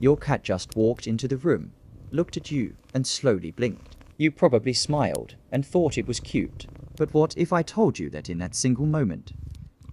Your cat just walked into the room, looked at you, and slowly blinked. You probably smiled and thought it was cute. But what if I told you that in that single moment,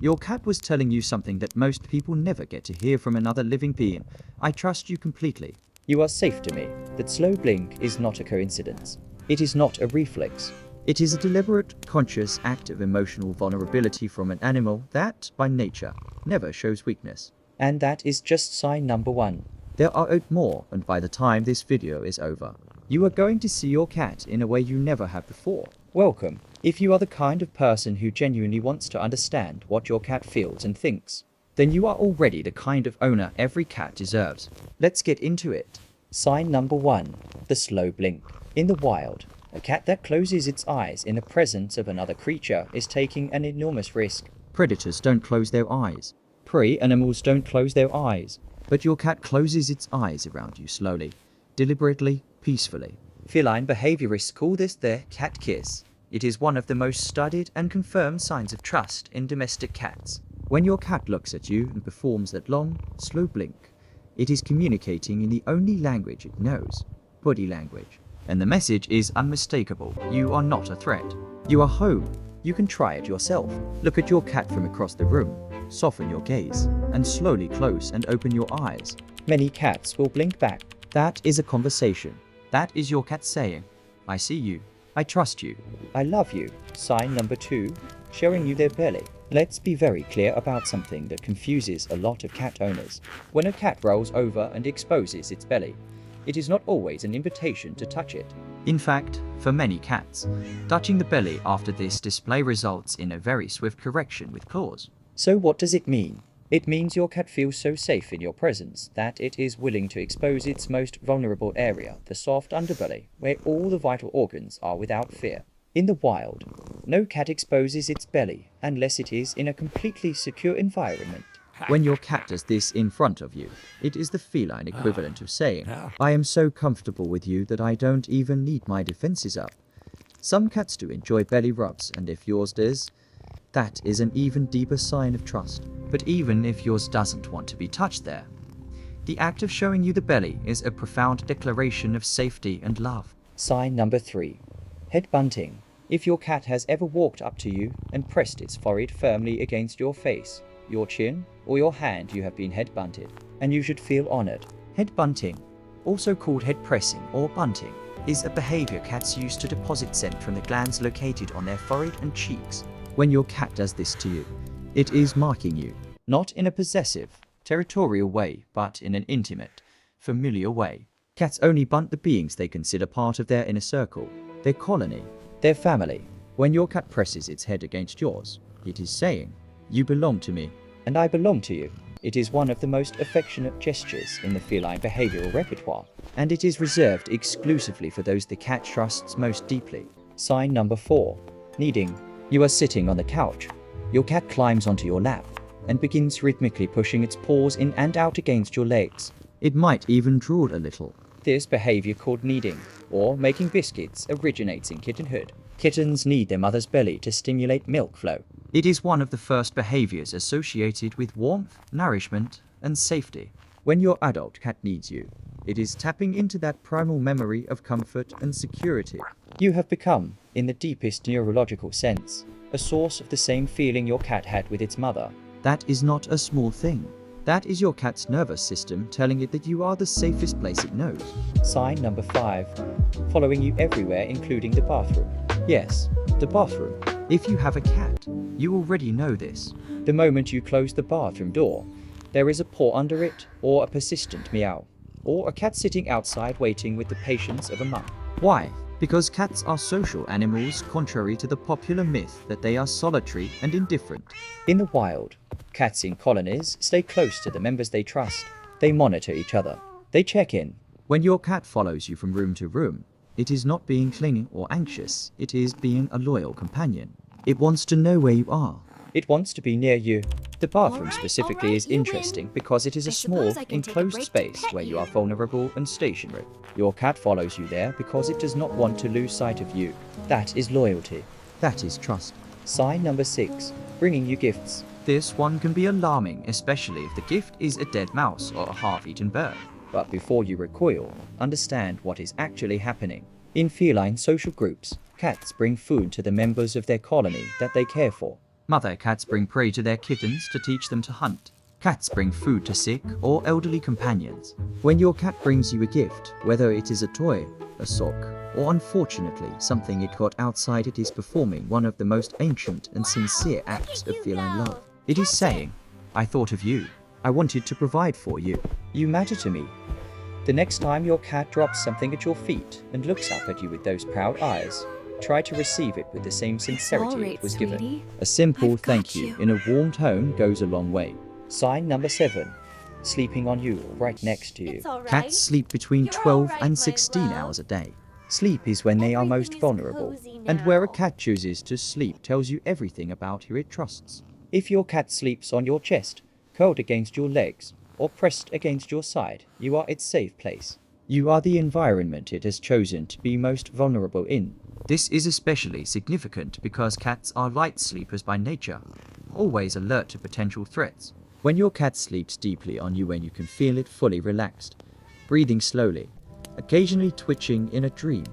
your cat was telling you something that most people never get to hear from another living being? I trust you completely. You are safe to me. That slow blink is not a coincidence. It is not a reflex. It is a deliberate, conscious act of emotional vulnerability from an animal that, by nature, never shows weakness. And that is just sign number 1. There are 8 more, and by the time this video is over, you are going to see your cat in a way you never have before. Welcome. If you are the kind of person who genuinely wants to understand what your cat feels and thinks, then you are already the kind of owner every cat deserves. Let's get into it. Sign number 1. The slow blink. In the wild, a cat that closes its eyes in the presence of another creature is taking an enormous risk. Predators don't close their eyes. Prey animals don't close their eyes. But your cat closes its eyes around you slowly, deliberately, peacefully. Feline behaviorists call this their cat kiss. It is one of the most studied and confirmed signs of trust in domestic cats. When your cat looks at you and performs that long, slow blink, it is communicating in the only language it knows, body language. And the message is unmistakable. You are not a threat. You are home. You can try it yourself. Look at your cat from across the room. Soften your gaze, and slowly close and open your eyes. Many cats will blink back. That is a conversation. That is your cat saying, I see you. I trust you. I love you. Sign number 2, showing you their belly. Let's be very clear about something that confuses a lot of cat owners. When a cat rolls over and exposes its belly, it is not always an invitation to touch it. In fact, for many cats, touching the belly after this display results in a very swift correction with claws. So what does it mean? It means your cat feels so safe in your presence that it is willing to expose its most vulnerable area, the soft underbelly, where all the vital organs are without fear. In the wild, no cat exposes its belly unless it is in a completely secure environment. When your cat does this in front of you, it is the feline equivalent of saying, I am so comfortable with you that I don't even need my defenses up. Some cats do enjoy belly rubs, and if yours does, that is an even deeper sign of trust. But even if yours doesn't want to be touched there, the act of showing you the belly is a profound declaration of safety and love. Sign number 3. Head bunting. If your cat has ever walked up to you and pressed its forehead firmly against your face, your chin, or your hand, you have been head bunted, and you should feel honored. Head bunting, also called head pressing or bunting, is a behavior cats use to deposit scent from the glands located on their forehead and cheeks. When your cat does this to you, it is marking you, not in a possessive, territorial way, but in an intimate, familiar way. Cats only bunt the beings they consider part of their inner circle, their colony, their family. When your cat presses its head against yours, it is saying, you belong to me, and I belong to you. It is one of the most affectionate gestures in the feline behavioral repertoire, and it is reserved exclusively for those the cat trusts most deeply. Sign number 4. Kneading. You are sitting on the couch. Your cat climbs onto your lap and begins rhythmically pushing its paws in and out against your legs. It might even drool a little. This behavior, called kneading, or making biscuits, originates in kittenhood. Kittens need their mother's belly to stimulate milk flow. It is one of the first behaviors associated with warmth, nourishment, and safety. When your adult cat needs you, it is tapping into that primal memory of comfort and security. You have become, in the deepest neurological sense, a source of the same feeling your cat had with its mother. That is not a small thing. That is your cat's nervous system telling it that you are the safest place it knows. Sign number 5. Following you everywhere, including the bathroom. Yes, the bathroom. If you have a cat, you already know this. The moment you close the bathroom door, there is a paw under it, or a persistent meow, or a cat sitting outside waiting with the patience of a monk. Why? Because cats are social animals, contrary to the popular myth that they are solitary and indifferent. In the wild, cats in colonies stay close to the members they trust. They monitor each other. They check in. When your cat follows you from room to room, it is not being clingy or anxious. It is being a loyal companion. It wants to know where you are. It wants to be near you. The bathroom specifically is interesting because it is a small, enclosed space where you are vulnerable and stationary. Your cat follows you there because it does not want to lose sight of you. That is loyalty. That is trust. Sign number 6. Bringing you gifts. This one can be alarming, especially if the gift is a dead mouse or a half-eaten bird. But before you recoil, understand what is actually happening. In feline social groups, cats bring food to the members of their colony that they care for. Mother cats bring prey to their kittens to teach them to hunt. Cats bring food to sick or elderly companions. When your cat brings you a gift, whether it is a toy, a sock, or unfortunately something it got outside, it is performing one of the most ancient and sincere acts of feline love. It is saying, I thought of you. I wanted to provide for you. You matter to me. The next time your cat drops something at your feet and looks up at you with those proud eyes, try to receive it with the same sincerity it was given. A simple thank you in a warm tone goes a long way. Sign number 7. Sleeping on you or right next to you. Cats sleep between 12 and 16 hours a day. Sleep is when they are most vulnerable, and where a cat chooses to sleep tells you everything about who it trusts. If your cat sleeps on your chest, curled against your legs, or pressed against your side, you are its safe place. You are the environment it has chosen to be most vulnerable in. This is especially significant because cats are light sleepers by nature, always alert to potential threats. When your cat sleeps deeply on you when you can feel it fully relaxed, breathing slowly, occasionally twitching in a dream,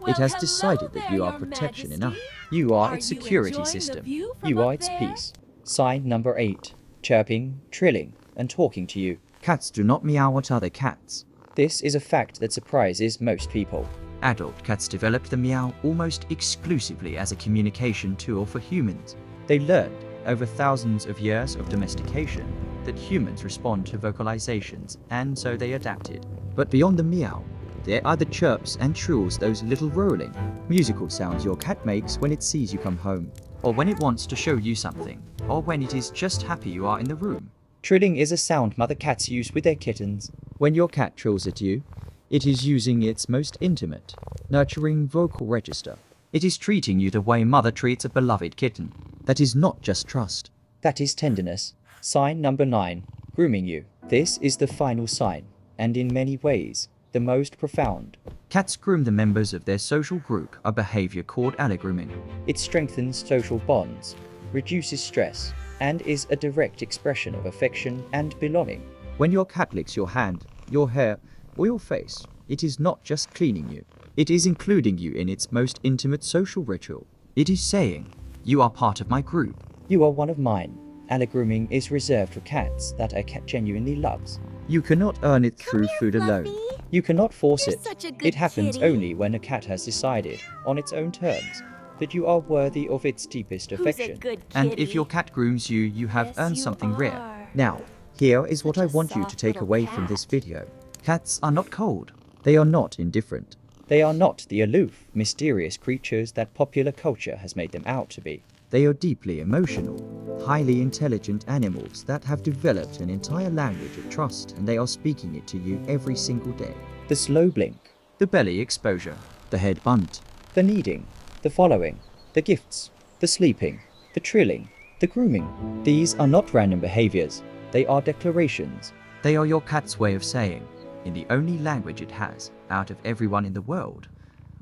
it has decided that you are protection enough. You are its security system. You are its peace. Sign number 8. Chirping, trilling, and talking to you. Cats do not meow at other cats. This is a fact that surprises most people. Adult cats develop the meow almost exclusively as a communication tool for humans. They learned, over thousands of years of domestication, that humans respond to vocalizations, and so they adapted. But beyond the meow, there are the chirps and trills, those little rolling, musical sounds your cat makes when it sees you come home, or when it wants to show you something, or when it is just happy you are in the room. Trilling is a sound mother cats use with their kittens. When your cat trills at you, it is using its most intimate, nurturing vocal register. It is treating you the way mother treats a beloved kitten. That is not just trust. That is tenderness. Sign number 9. Grooming you. This is the final sign, and in many ways, the most profound. Cats groom the members of their social group, a behavior called allogrooming. It strengthens social bonds, reduces stress, and is a direct expression of affection and belonging. When your cat licks your hand, your hair, or your face, it is not just cleaning you. It is including you in its most intimate social ritual. It is saying, you are part of my group. You are one of mine. Allogrooming is reserved for cats that a cat genuinely loves. You cannot earn it through food alone. You cannot force it. It happens only when a cat has decided, on its own terms, that you are worthy of its deepest affection. And if your cat grooms you, you have earned something rare. Now, here is what I want you to take away from this video. Cats are not cold. They are not indifferent. They are not the aloof, mysterious creatures that popular culture has made them out to be. They are deeply emotional, highly intelligent animals that have developed an entire language of trust, and they are speaking it to you every single day. The slow blink, the belly exposure, the head bunt, the kneading, the following, the gifts, the sleeping, the trilling, the grooming. These are not random behaviors. They are declarations. They are your cat's way of saying, in the only language it has, out of everyone in the world,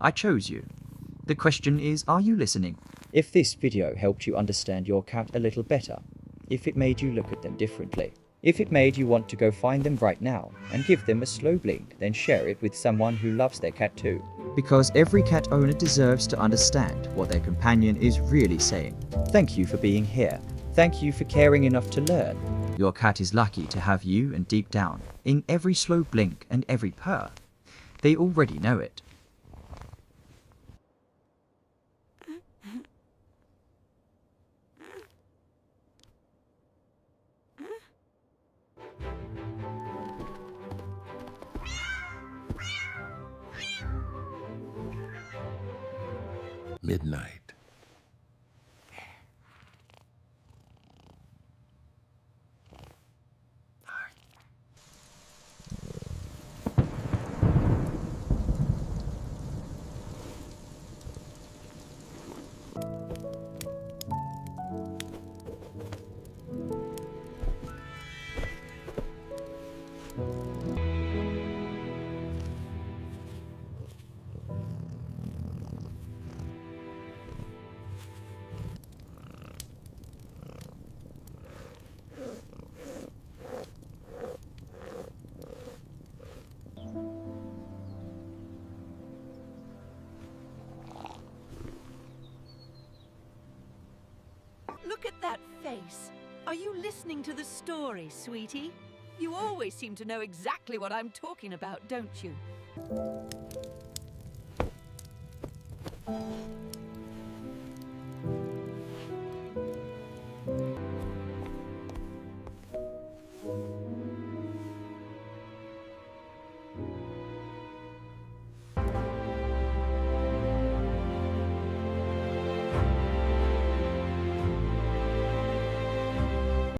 I chose you. The question is, are you listening? If this video helped you understand your cat a little better, if it made you look at them differently, if it made you want to go find them right now and give them a slow blink, then share it with someone who loves their cat too. Because every cat owner deserves to understand what their companion is really saying. Thank you for being here. Thank you for caring enough to learn. Your cat is lucky to have you, and deep down, in every slow blink and every purr, they already know it. Midnight. Are you listening to the story, sweetie? You always seem to know exactly what I'm talking about, don't you?